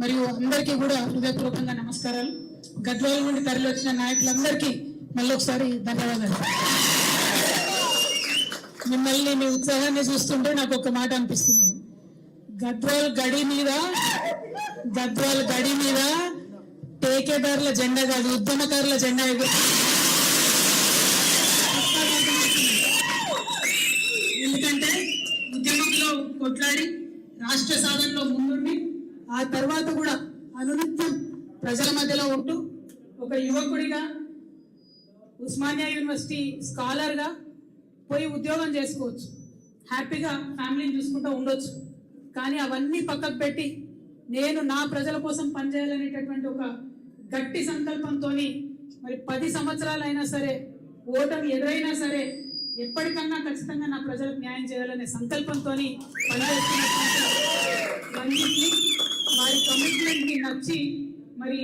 మరియు అందరికీ కూడా హృదయపూర్వకంగా నమస్కారాలు. గద్వాల నుండి తరలి వచ్చిన నాయకులందరికీ మళ్ళొకసారి ధన్యవాదాలు. మిమ్మల్ని మీ ఉత్సాహాన్ని చూస్తుంటే నాకు ఒక మాట అనిపిస్తుంది. గద్వాల గడి మీద టేకేదారుల జెండా కాదు, ఉద్యమకారుల జెండా ఎందుకంటే ఉద్యమంలో కొట్లాడి రాష్ట్ర సాధనలో ముందుండి ఆ తర్వాత కూడా అనునిత్యం ప్రజల మధ్యలో ఉంటూ ఒక యువకుడిగా ఉస్మానియా యూనివర్సిటీ స్కాలర్గా పోయి ఉద్యోగం చేసుకోవచ్చు, హ్యాపీగా ఫ్యామిలీని చూసుకుంటూ ఉండొచ్చు. కానీ అవన్నీ పక్కకు పెట్టి నేను నా ప్రజల కోసం పనిచేయాలనేటటువంటి ఒక గట్టి సంకల్పంతో మరి 10 సంవత్సరాలైనా సరే, ఓటమి ఎదురైనా సరే, ఎప్పటికన్నా ఖచ్చితంగా నా ప్రజలకు న్యాయం చేయాలనే సంకల్పంతో పనిచేస్తున్నటువంటి వారి కమిట్మెంట్ని నచ్చి మరి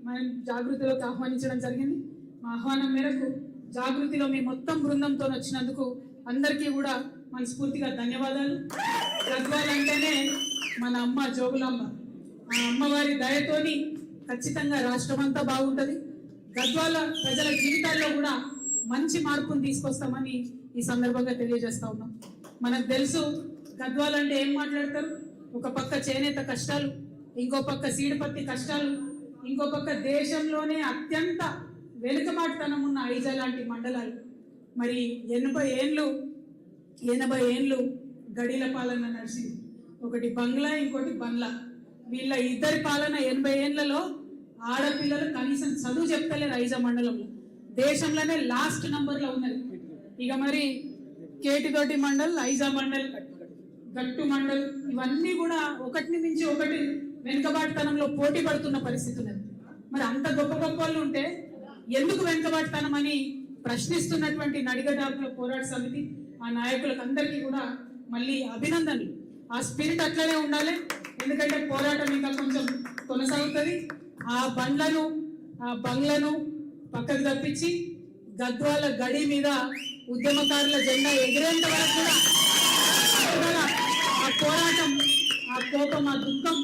మనం జాగృతిలోకి ఆహ్వానించడం జరిగింది. మా ఆహ్వానం మేరకు జాగృతిలో మీ మొత్తం బృందంతో వచ్చినందుకు అందరికీ కూడా మనస్ఫూర్తిగా ధన్యవాదాలు. గద్వాల అంటేనే మన అమ్మ జోగులాంబ, ఆ అమ్మవారి దయతోని ఖచ్చితంగా రాష్ట్రం అంతా బాగుంటుంది. గద్వాల ప్రజల జీవితాల్లో కూడా మంచి మార్పును తీసుకొస్తామని ఈ సందర్భంగా తెలియజేస్తా ఉన్నాం. మనకు తెలుసు గద్వాల అంటే ఏం మాట్లాడతారు, ఒక పక్క చేనేత కష్టాలు, ఇంకో పక్క సీడపత్తి కష్టాలు, ఇంకో పక్క దేశంలోనే అత్యంత వెనుకబాటుతనం ఉన్న ఐజ లాంటి మండలాలు. మరి 80 ఏండ్లు గడిల పాలన నడిచింది. ఒకటి బంగ్లా, ఇంకోటి బంగ్లా. వీళ్ళ ఇద్దరి పాలన 80 ఏండ్లలో ఆడపిల్లలు కనీసం చదువు చెప్తలేరు ఐజ మండలంలో. దేశంలోనే లాస్ట్ నంబర్లో ఉన్నది. ఇక మరి కేటితోటి మండల్, ఐజా మండల్, గట్టు మండల్, ఇవన్నీ కూడా ఒకటిని మించి ఒకటి వెనుకబాటుతనంలో పోటీ పడుతున్న పరిస్థితి ఉన్నది. మరి అంత గొప్ప గొప్ప వాళ్ళు ఉంటే ఎందుకు వెనుకబాటుతనం అని ప్రశ్నిస్తున్నటువంటి నడిగడ్డ పోరాట సమితి ఆ నాయకులకు అందరికీ కూడా మళ్ళీ అభినందనలు. ఆ స్పిరిట్ అట్లనే ఉండాలి, ఎందుకంటే పోరాటం ఇంకా కొంచెం కొనసాగుతుంది. ఆ బంగ్లను పక్కకు తప్పించి గద్వాల గడి మీద ఉద్యమకారుల జెండా ఎగిరేంత వరకు కూడా ఆ పోరాటం, ఆ కోపం, ఆ దుఃఖం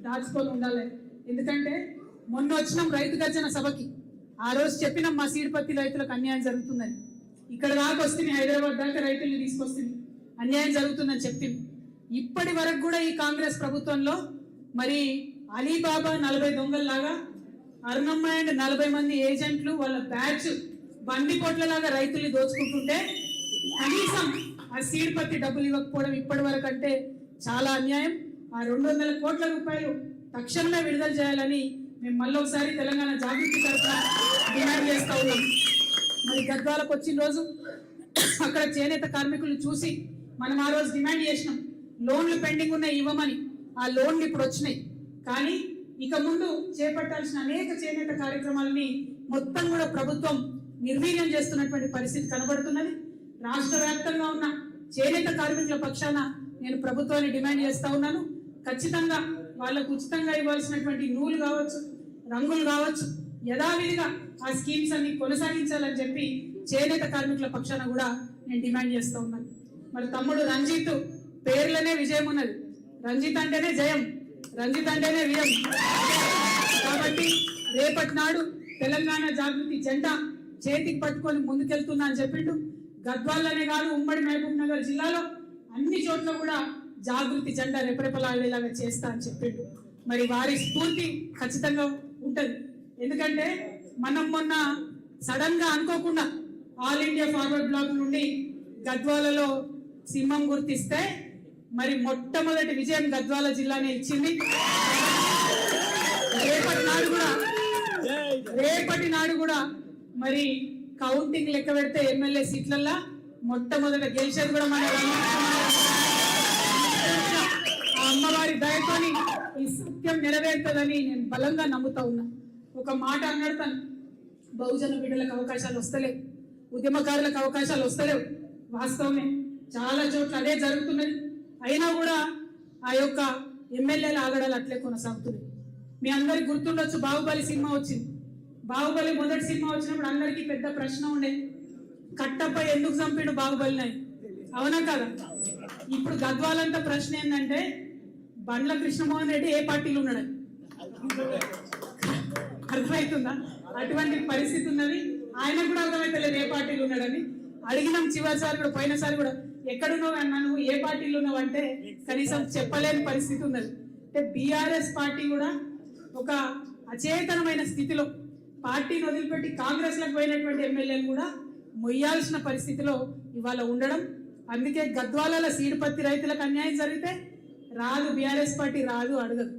దాచుకొని ఉండాలి. ఎందుకంటే మొన్న వచ్చినాం రైతు గర్జన సభకి, ఆ రోజు చెప్పినాం మా సీడపత్తి రైతులకు అన్యాయం జరుగుతుందని. ఇక్కడ దాకా వస్తుంది, హైదరాబాద్ దాకా రైతుల్ని తీసుకొస్తుంది, అన్యాయం జరుగుతుందని చెప్పింది. ఇప్పటి వరకు కూడా ఈ కాంగ్రెస్ ప్రభుత్వంలో మరి అలీబాబా 40 దొంగల్లాగా, అరుణమ్మ అండ్ 40 మంది ఏజెంట్లు వాళ్ళ బ్యాచ్ బందిపోట్లలాగా రైతుల్ని దోచుకుంటుంటే కనీసం ఆ సీడపత్తి డబ్బులు ఇవ్వకపోవడం ఇప్పటి వరకు అంటే చాలా అన్యాయం. ఆ 200 కోట్ల రూపాయలు తక్షణమే విడుదల చేయాలని మేము మళ్ళొకసారి తెలంగాణ జాగృతి తరఫున డిమాండ్ చేస్తా ఉన్నాం. మరి గద్వాలకు వచ్చిన రోజు అక్కడ చేనేత కార్మికులు చూసి మనం ఆ రోజు డిమాండ్ చేసినాం, లోన్లు పెండింగ్ ఉన్నాయి ఇవ్వమని. ఆ లోన్లు ఇప్పుడు వచ్చినాయి, కానీ ఇక ముందు చేపట్టాల్సిన అనేక చేనేత కార్యక్రమాలని మొత్తం కూడా ప్రభుత్వం నిర్వీర్యం చేస్తున్నటువంటి పరిస్థితి కనబడుతున్నది. రాష్ట్ర వ్యాప్తంగా ఉన్న చేనేత కార్మికుల పక్షాన నేను ప్రభుత్వాన్ని డిమాండ్ చేస్తా ఉన్నాను. ఖచ్చితంగా వాళ్ళకు ఉచితంగా ఇవ్వాల్సినటువంటి నూలు కావచ్చు, రంగులు కావచ్చు, యథావిధిగా ఆ స్కీమ్స్ అన్ని కొనసాగించాలని చెప్పి చేనేత కార్మికుల పక్షాన కూడా నేను డిమాండ్ చేస్తా ఉన్నాను. మరి తమ్ముడు రంజిత్ పేర్లనే విజయం ఉన్నది, రంజిత్ అంటేనే జయం, రంజిత్ అంటేనే విజయం. కాబట్టి రేపటి నాడు తెలంగాణ జాగృతి జెండా చేతికి పట్టుకొని ముందుకెళ్తున్నా అని చెప్పిండు. గద్వాలనే కాదు, ఉమ్మడి మహబూబ్ నగర్ జిల్లాలో అన్ని చోట్ల కూడా జాగృతి జెండా రెపరెపలాడేలాగా చేస్తా అని చెప్పిండు. మరి వారి స్ఫూర్తి ఖచ్చితంగా ఉంటది. ఎందుకంటే మనం మొన్న సడన్ గా అనుకోకుండా ఆల్ ఇండియా ఫార్వర్డ్ బ్లాక్ నుండి గద్వాలలో సింహం గుర్తిస్తే మరి మొట్టమొదటి విజయం గద్వాల జిల్లానే ఇచ్చింది. రేపటి నాడు కూడా మరి కౌంటింగ్ లెక్క పెడితే ఎమ్మెల్యే సీట్లల్లో మొట్టమొదట గెలిచేది కూడా మన ఆ అమ్మవారి దయతోని ఈ సత్యం నెరవేరుతుందని నేను బలంగా నమ్ముతా ఉన్నా. ఒక మాట అన్నాడు, బహుజన బిడ్డలకు అవకాశాలు వస్తలేవు, ఉద్యమకారులకు అవకాశాలు వస్తలేవు. వాస్తవమే, చాలా చోట్ల అదే జరుగుతున్నది. అయినా కూడా ఆ యొక్క ఎమ్మెల్యేల ఆగడాలు అట్లే కొనసాగుతున్నాయి. మీ అందరికి గుర్తుండొచ్చు, బాహుబలి సినిమా వచ్చింది. బాహుబలి మొదటి సినిమా వచ్చినప్పుడు అందరికీ పెద్ద ప్రశ్న ఉండే, కట్టప్ప ఎందుకు చంపిడు బాహుబలిని, అవునా కదా? ఇప్పుడు గద్వాలంతా ప్రశ్న ఏంటంటే బండ్ల కృష్ణమోహన్ రెడ్డి ఏ పార్టీలో ఉన్నాడు, అర్థమవుతుందా? అటువంటి పరిస్థితి ఉన్నది. ఆయన కూడా అర్థమైతలేదు ఏ పార్టీలో ఉన్నాడని. అడిగినాం చివరిసారి కూడా, పోయినసారి కూడా ఎక్కడున్నావు అన్నా, నువ్వు ఏ పార్టీలో ఉన్నావు అంటే కనీసం చెప్పలేని పరిస్థితి ఉన్నది. అంటే బీఆర్ఎస్ పార్టీ కూడా ఒక అచేతనమైన స్థితిలో, పార్టీని వదిలిపెట్టి కాంగ్రెస్లకు పోయినటువంటి ఎమ్మెల్యేలు కూడా మొయ్యాల్సిన పరిస్థితిలో ఇవాళ ఉండడం. అందుకే గద్వాలలో సీడుపత్తి రైతులకు అన్యాయం జరిగితే రాదు, బీఆర్ఎస్ పార్టీ రాదు, అడగదు.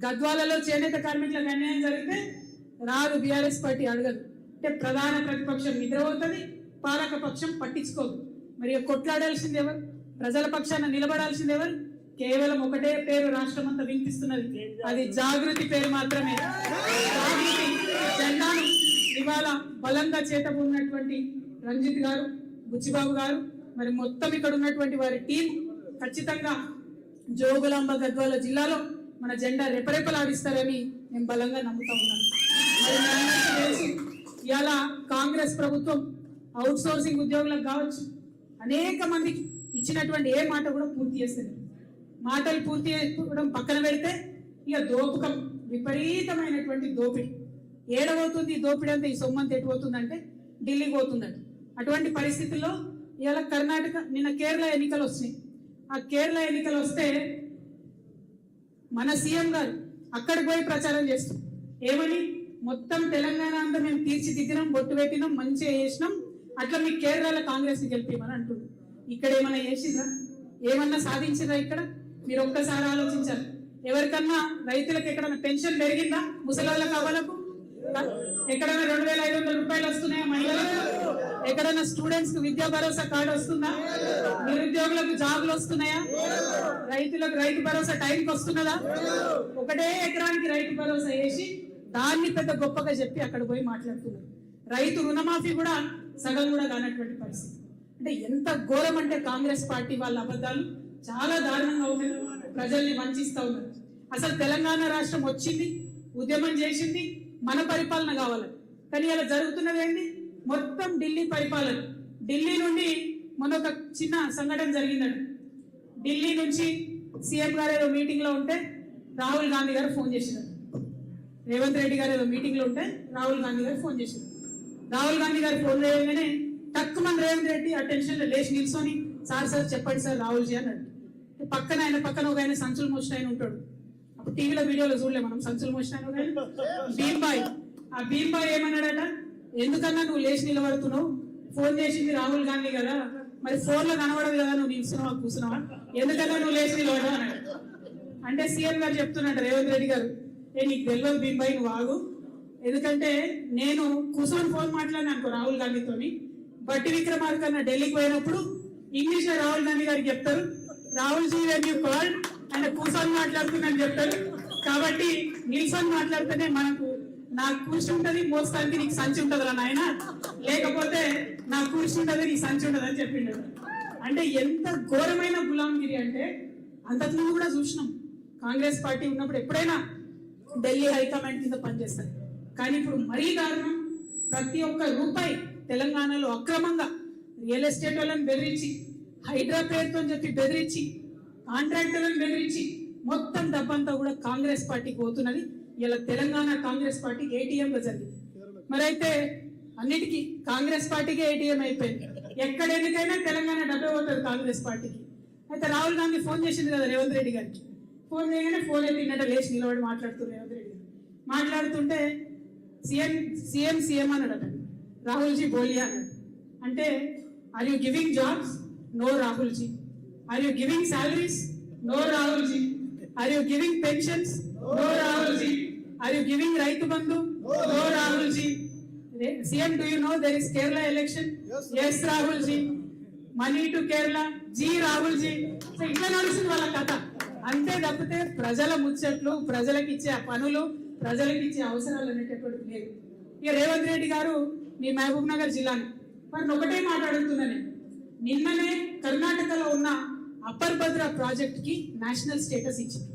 గద్వాలలో చేనేత కార్మికులకు అన్యాయం జరిగితే రాదు, బీఆర్ఎస్ పార్టీ అడగదు. అంటే ప్రధాన ప్రతిపక్షం నిద్రపోతుంది, పాలక పక్షం పట్టించుకోదు. మరి కొట్లాడాల్సింది ఎవరు? ప్రజల పక్షాన నిలబడాల్సింది ఎవరు? కేవలం ఒకటే పేరు రాష్ట్రం అంతా వినిపిస్తున్నది, అది జాగృతి పేరు మాత్రమే. జాగృతి జెండాను ఇవాళ బలంగా చేతబూనినటువంటి రంజిత్ గారు, బుచ్చిబాబు గారు, మరి మొత్తం ఇక్కడ ఉన్నటువంటి వారి టీం ఖచ్చితంగా జోగులాంబ గద్వాల జిల్లాలో మన జెండా రెపరెపలాడిస్తారని నేను బలంగా నమ్ముతా ఉన్నాను. మరి మీ అందరికీ తెలుసు, ఇవాళ కాంగ్రెస్ ప్రభుత్వం అవుట్ సోర్సింగ్ ఉద్యోగులకు కావచ్చు, అనేక మందికి ఇచ్చినటువంటి ఏ మాట కూడా పూర్తి చేస్తుంది. మాటలు పూర్తి చేసుకోవడం పక్కన పెడితే ఇక దోపకం, విపరీతమైనటువంటి దోపిడీ. ఏడబోతుంది దోపిడీ అంతా, ఈ సొమ్మంతా ఎటుపోతుందంటే ఢిల్లీకి పోతుందంట. అటువంటి పరిస్థితుల్లో ఇవాళ కర్ణాటక, నిన్న కేరళ ఎన్నికలు వచ్చినాయి. ఆ కేరళ ఎన్నికలు వస్తే మన సీఎం గారు అక్కడికి పోయి ప్రచారం చేస్తాం. ఏమని? మొత్తం తెలంగాణ అంతా మేము తీర్చిదిద్దినాం, బొట్టు పెట్టినాం, మంచిగా చేసినాం, అట్లా మీ కేరళలో కాంగ్రెస్ని గెలిపిమని అంటుంది. ఇక్కడ ఏమన్నా చేసిందా? ఏమన్నా సాధించిందా? ఇక్కడ మీరు ఒక్కసారి ఆలోచించారు. ఎవరికన్నా రైతులకు ఎక్కడన్నా పెన్షన్ పెరిగిందా? ముసలాళ్ళకు, అవ్వలకు ఎక్కడన్నా 2500 రూపాయలు వస్తున్నాయా? మహిళలకు ఎక్కడన్నా స్టూడెంట్స్ కు విద్యా భరోసా కార్డు వస్తుందా? నిరుద్యోగులకు జాబులు వస్తున్నాయా? రైతులకు రైతు భరోసా టైంకి వస్తున్నదా? ఒకటే ఎకరానికి రైతు భరోసా వేసి దాన్ని పెద్ద గొప్పగా చెప్పి అక్కడ పోయి మాట్లాడుతున్నారు. రైతు రుణమాఫీ కూడా సగం కూడా కానటువంటి పరిస్థితి. అంటే ఎంత ఘోరం అంటే కాంగ్రెస్ పార్టీ వాళ్ళ అబద్ధాలు చాలా దారుణంగా ఉన్నాయి, ప్రజల్ని వంచిస్తా ఉన్నారు. అసలు తెలంగాణ రాష్ట్రం వచ్చింది, ఉద్యమం చేసింది మన పరిపాలన కావాలి, కానీ ఇలా జరుగుతున్నది ఏంటి? మొత్తం ఢిల్లీ పరిపాలన. ఢిల్లీ నుండి మొన్న ఒక చిన్న సంఘటన జరిగిందండి. ఢిల్లీ నుంచి సీఎం గారు ఏదో మీటింగ్ లో ఉంటే రాహుల్ గాంధీ గారు ఫోన్ చేసినారు. రేవంత్ రెడ్డి గారు ఏదో మీటింగ్ లో ఉంటే రాహుల్ గాంధీ గారు ఫోన్ చేసినారు. రాహుల్ గాంధీ గారు ఫోన్ చేయగానే తక్కువ రేవంత్ రెడ్డి ఆ టెన్షన్ లో లేచి నిల్చొని, సార్ సార్ చెప్పండి సార్ రాహుల్ జీ అన్నాడు. పక్కన ఒక ఆయన సంచులు మోసిన ఆయన ఉంటాడు. అప్పుడు టీవీలో వీడియోలో చూడలే మనం, సంచులు మోసిన ఆయన భీంబాయ్. ఆ భీంబాయ్ ఏమన్నాడట? ఎందుకన్నా నువ్వు లేచి నిలబడుతున్నావు? ఫోన్ చేసింది రాహుల్ గాంధీ కదా, మరి ఫోన్ లో కనబడదు కదా, నువ్వు నిల్చున్నావా కూర్చున్నావా, ఎందుకన్నా నువ్వు లేచి నిలబడవు అన్నాడు. అంటే సీఎం గారు చెప్తున్నాడు రేవంత్ రెడ్డి గారు, నీకు తెలియదు భీంబాయ్, నువ్వు ఆగు. ఎందుకంటే నేను కూర్చొని ఫోన్ మాట్లాడినా అనుకో రాహుల్ గాంధీతోని, బట్టి విక్రమార్క ఢిల్లీకి పోయినప్పుడు ఇంగ్లీష్ లో రాహుల్ గాంధీ గారికి చెప్తారు, Rahul ji when you called, ఆయన కూర్చొని మాట్లాడుతుందని చెప్తారు. కాబట్టి నిల్సొని మాట్లాడితేనే మనకు, నాకు కూర్చి ఉంటది మోస్తానికి నీకు సంచి ఉంటది రా నాయన, లేకపోతే నాకు కూర్చి ఉంటది నీకు సంచి ఉంటది అని చెప్పిండు. అంటే ఎంత ఘోరమైన గులాంగిరి అంటే అంతకుముందు కూడా చూసినాం. కాంగ్రెస్ పార్టీ ఉన్నప్పుడు ఎప్పుడైనా ఢిల్లీ హైకమాండ్ కింద పనిచేస్తారు, కానీ ఇప్పుడు మరీ దారుణం. ప్రతి ఒక్క రూపాయి తెలంగాణలో అక్రమంగా రియల్ ఎస్టేట్ వాళ్ళని బెదిరించి, హైడ్రా పేరుతో చెప్పి బెదిరించి, కాంట్రాక్టర్లను బెదిరించి మొత్తం డబ్బంతా కూడా కాంగ్రెస్ పార్టీకి పోతున్నది. ఇలా తెలంగాణ కాంగ్రెస్ పార్టీకి ఏటీఎం గా జరిగింది. మరైతే అన్నిటికీ కాంగ్రెస్ పార్టీకే ఏటీఎం అయిపోయింది. ఎక్కడ ఎన్నికైనా తెలంగాణ డబ్బే పోతుంది కాంగ్రెస్ పార్టీకి. అయితే రాహుల్ గాంధీ ఫోన్ చేసింది కదా రేవంత్ రెడ్డి గారికి. ఫోన్ చేయగానే ఫోన్ ఎత్తిందట, లేచి నిలబడి మాట్లాడుతున్నారు రేవంత్ రెడ్డి గారు. మాట్లాడుతుంటే సీఎం అన్నాడట, రాహుల్ జీ బోలియా అన్నాడు. అంటే are you giving jobs? No Rahul ji. Are you giving salaries? No Rahul ji. Are you giving pensions? No Rahul ji. Are you giving Rythu Bandhu? No Rahul ji. CM, do you know there is Kerala election? Yes, Rahul ji. Money to Kerala? Ji, Rahul ji. So ఇట్లా నడుస్తుంది వాళ్ళ కథ. అంతే తప్పితే ప్రజల ముచ్చట్లు, ప్రజలకు ఇచ్చే పనులు, ప్రజలకు ఇచ్చే అవసరాలు అనేటటువంటి లేదు. ఇక రేవంత్ రెడ్డి గారు మీ మహబూబ్ నగర్ జిల్లాని మరి ఒకటే మాట్లాడుతున్నాను. నిన్ననే కర్ణాటకలో ఉన్న అప్పర్ భద్ర ప్రాజెక్ట్ కి నేషనల్ స్టేటస్ ఇచ్చింది.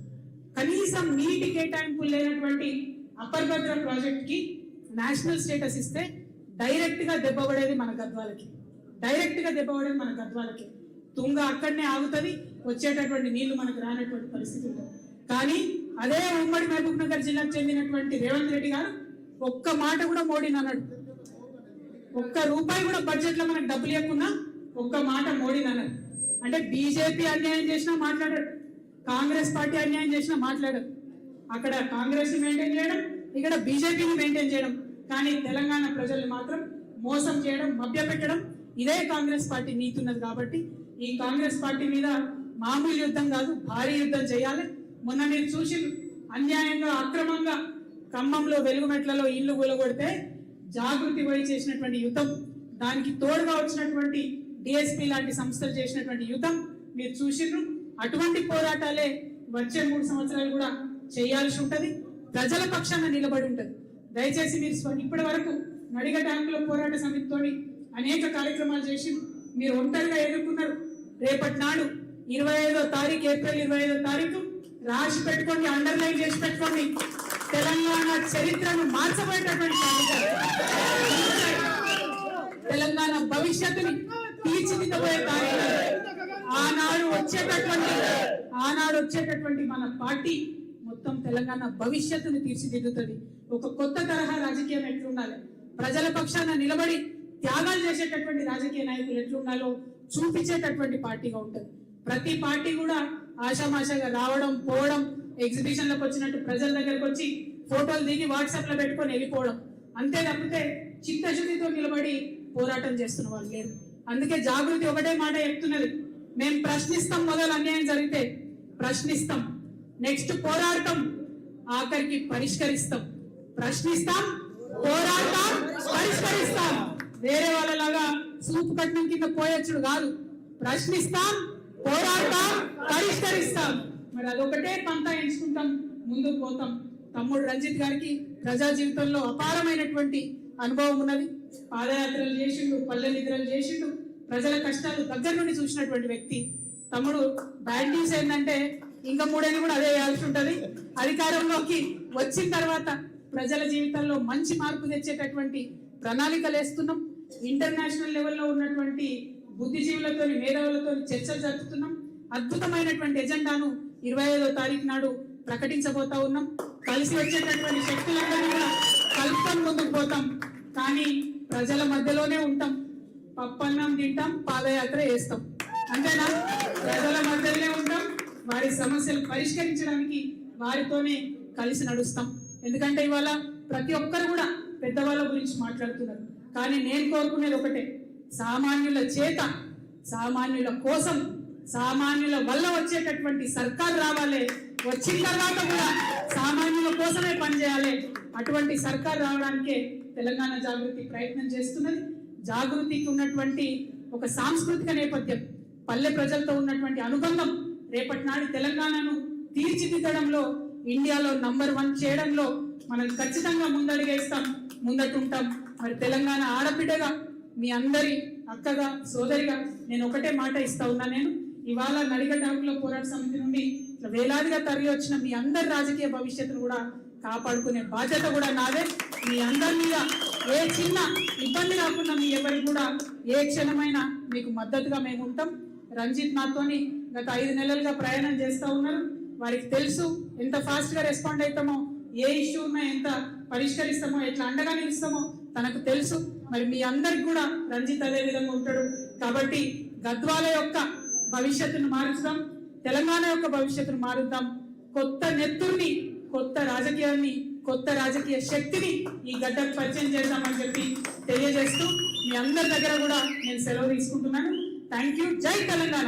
కనీసం నీటి కేటాయింపులు లేనటువంటి అప్పర్ భద్ర ప్రాజెక్ట్ కి నేషనల్ స్టేటస్ ఇస్తే డైరెక్ట్ గా దెబ్బపడేది మన గద్వాలకి, తుంగ అక్కడనే ఆగుతుంది, వచ్చేటటువంటి నీళ్లు మనకు రానటువంటి పరిస్థితి ఉంటుంది. కానీ అదే ఉమ్మడి మహబూబ్ నగర్ జిల్లాకు చెందినటువంటి రేవంత్ రెడ్డి గారు ఒక్క మాట కూడా మోడీని అన్నాడు. ఒక్క రూపాయి కూడా బడ్జెట్ లో మనకు డబ్బులు ఇవ్వకుండా ఒక్క మాట మోడీని అన్నాడు. అంటే బీజేపీ అన్యాయం చేసినా మాట్లాడాడు, కాంగ్రెస్ పార్టీ అన్యాయం చేసినా మాట్లాడాడు. అక్కడ కాంగ్రెస్ ని మెయింటైన్ చేయడం, ఇక్కడ బీజేపీని మెయింటైన్ చేయడం, కానీ తెలంగాణ ప్రజల్ని మాత్రం మోసం చేయడం, మభ్యపెట్టడం ఇదే కాంగ్రెస్ పార్టీ నీతి ఉన్నది. కాబట్టి ఈ కాంగ్రెస్ పార్టీ మీద మామూలు యుద్ధం కాదు, భారీ యుద్ధం చేయాలి. మొన్న మీరు చూసి అన్యాయంగా అక్రమంగా ఖమ్మంలో వెలుగుమెట్లలో ఇల్లు కూలగొడితే జాగృతి పోయి చేసినటువంటి యుద్ధం, దానికి తోడుగా వచ్చినటువంటి డిఎస్పీ లాంటి సంస్థలు చేసినటువంటి యుద్ధం మీరు చూసిండ్రు. అటువంటి పోరాటాలే వచ్చే 3 సంవత్సరాలు కూడా చేయాల్సి ఉంటది, ప్రజల పక్షాన నిలబడి ఉంటది. దయచేసి మీరు ఇప్పటి వరకు నడిగ ట్యాంకుల పోరాట సమితితోని అనేక కార్యక్రమాలు చేసి మీరు ఒంటరిగా ఎదుర్కొన్నారు. రేపటి నాడు 25వ తారీఖు, ఏప్రిల్ 25వ తారీఖు రాసి పెట్టుకోండి, అండర్లైన్ చేసి పెట్టుకోండి. తెలంగాణ చరిత్రను మార్చబోయేటటువంటి తెలంగాణ భవిష్యత్తుని తీర్చిదిద్దబోయే కార్యక్రమం ఆనాడు వచ్చేటటువంటి మన పార్టీ మొత్తం తెలంగాణ భవిష్యత్తుని తీర్చిదిద్దుతుంది. ఒక కొత్త తరహా రాజకీయం ఎట్లుండాలి, ప్రజల పక్షాన నిలబడి త్యాగాలు చేసేటటువంటి రాజకీయ నాయకులు ఎట్లుండాలో చూపించేటటువంటి పార్టీగా ఉంటుంది. ప్రతి పార్టీ కూడా ఆషామాషాగా రావడం పోవడం, ఎగ్జిబిషన్లకు వచ్చినట్టు ప్రజల దగ్గరకు వచ్చి ఫోటోలు దిగి వాట్సాప్ లో పెట్టుకొని వెళ్ళిపోవడం, అంతే తప్పితే చిత్తశుద్ధితో నిలబడి పోరాటం చేస్తున్న వాళ్ళు లేరు. అందుకే జాగృతి ఒకటే మాట చెప్తున్నది, మేము ప్రశ్నిస్తాం, మొదలు అన్యాయం జరిగితే ప్రశ్నిస్తాం, నెక్స్ట్ పోరాడతాం, ఆఖరికి పరిష్కరిస్తాం. ప్రశ్నిస్తాం, పోరాడతాం, పరిష్కరిస్తాం. వేరే వాళ్ళలాగా సూపు కట్నం కింద పోయొచ్చుడు కాదు. ప్రశ్నిస్తాం, పోరాడతాం, పరిష్కరిస్తాం. మరి అదొకటే పంట ఎంచుకుంటాం, ముందుకు పోతాం. తమ్ముడు రంజిత్ గారికి ప్రజా జీవితంలో అపారమైనటువంటి అనుభవం ఉన్నది. పాదయాత్రలు చేసిండు, పల్లె నిద్రలు చేసిండు, ప్రజల కష్టాలు దగ్గర నుండి చూసినటువంటి వ్యక్తి తమ్ముడు. బ్యాడ్ న్యూస్ ఏంటంటే ఇంకా 3 ఏళ్ళు కూడా అదే చేయాల్సి ఉంటుంది. అధికారంలోకి వచ్చిన తర్వాత ప్రజల జీవితంలో మంచి మార్పు తెచ్చేటటువంటి ప్రణాళికలు వేస్తున్నాం. ఇంటర్నేషనల్ లెవెల్లో ఉన్నటువంటి బుద్ధిజీవులతో, మేధావులతో చర్చలు జరుపుతున్నాం. అద్భుతమైనటువంటి ఎజెండాను 25వ తారీఖు నాడు ప్రకటించబోతా ఉన్నాం. కలిసి వచ్చేటటువంటి శక్తులందరినీ కూడా కలుపుకొని ముందుకు పోతాం. కానీ ప్రజల మధ్యలోనే ఉంటాం, పప్పన్నం తింటాం, పాదయాత్ర చేస్తాం, అంతేనా? ప్రజల మధ్యలోనే ఉంటాం, వారి సమస్యలు పరిష్కరించడానికి వారితోనే కలిసి నడుస్తాం. ఎందుకంటే ఇవాళ ప్రతి ఒక్కరు కూడా పెద్దవాళ్ళ గురించి మాట్లాడుతున్నారు, కానీ నేను కోరుకునేది ఒకటే, సామాన్యుల చేత, సామాన్యుల కోసం, సామాన్యుల వల్ల వచ్చేటటువంటి సర్కార్ రావాలి. వచ్చిన తర్వాత కూడా సామాన్యుల కోసమే పనిచేయాలి. అటువంటి సర్కార్ రావడానికే తెలంగాణ జాగృతి ప్రయత్నం చేస్తున్నది. జాగృతికి ఉన్నటువంటి ఒక సాంస్కృతిక నేపథ్యం, పల్లె ప్రజలతో ఉన్నటువంటి అనుబంధం రేపటి నాడు తెలంగాణను తీర్చిదిద్దడంలో, ఇండియాలో నంబర్ 1 చేయడంలో మనం ఖచ్చితంగా ముందడుగేస్తాం, ముందటుంటాం. మరి తెలంగాణ ఆడబిడ్డగా, మీ అందరి అక్కగా, సోదరిగా నేను ఒకటే మాట ఇస్తా ఉన్నా. నేను ఇవాళ నడిగ ట్యాంకుల పోరాట సమితి నుండి వేలాదిగా తరలి వచ్చిన మీ అందరి రాజకీయ భవిష్యత్తును కూడా కాపాడుకునే బాధ్యత కూడా నాదే. మీ అందరి మీద ఏ చిన్న ఇబ్బంది రాకుండా మీ ఎవరికి కూడా ఏ క్షణమైనా మీకు మద్దతుగా మేము ఉంటాం. రంజిత్ నాతోని గత 5 నెలలుగా ప్రయాణం చేస్తూ ఉన్నారు. వారికి తెలుసు ఎంత ఫాస్ట్ గా రెస్పాండ్ అవుతామో, ఏ ఇష్యూ ఉన్నా ఎంత పరిష్కరిస్తామో, ఎట్లా అండగా నిలుస్తామో తనకు తెలుసు. మరి మీ అందరికి కూడా రంజిత్ అదే విధంగా ఉంటాడు. కాబట్టి గద్వాల యొక్క భవిష్యత్తును మారుస్తాం, తెలంగాణ యొక్క భవిష్యత్తును మారుద్దాం. కొత్త నెత్తుర్ని, కొత్త రాజకీయాన్ని, కొత్త రాజకీయ శక్తిని ఈ గడ్డకు పరిచయం చేద్దామని చెప్పి తెలియజేస్తూ మీ అందరి దగ్గర కూడా నేను సెలవు తీసుకుంటున్నాను. Thank you. జై తెలంగాణ.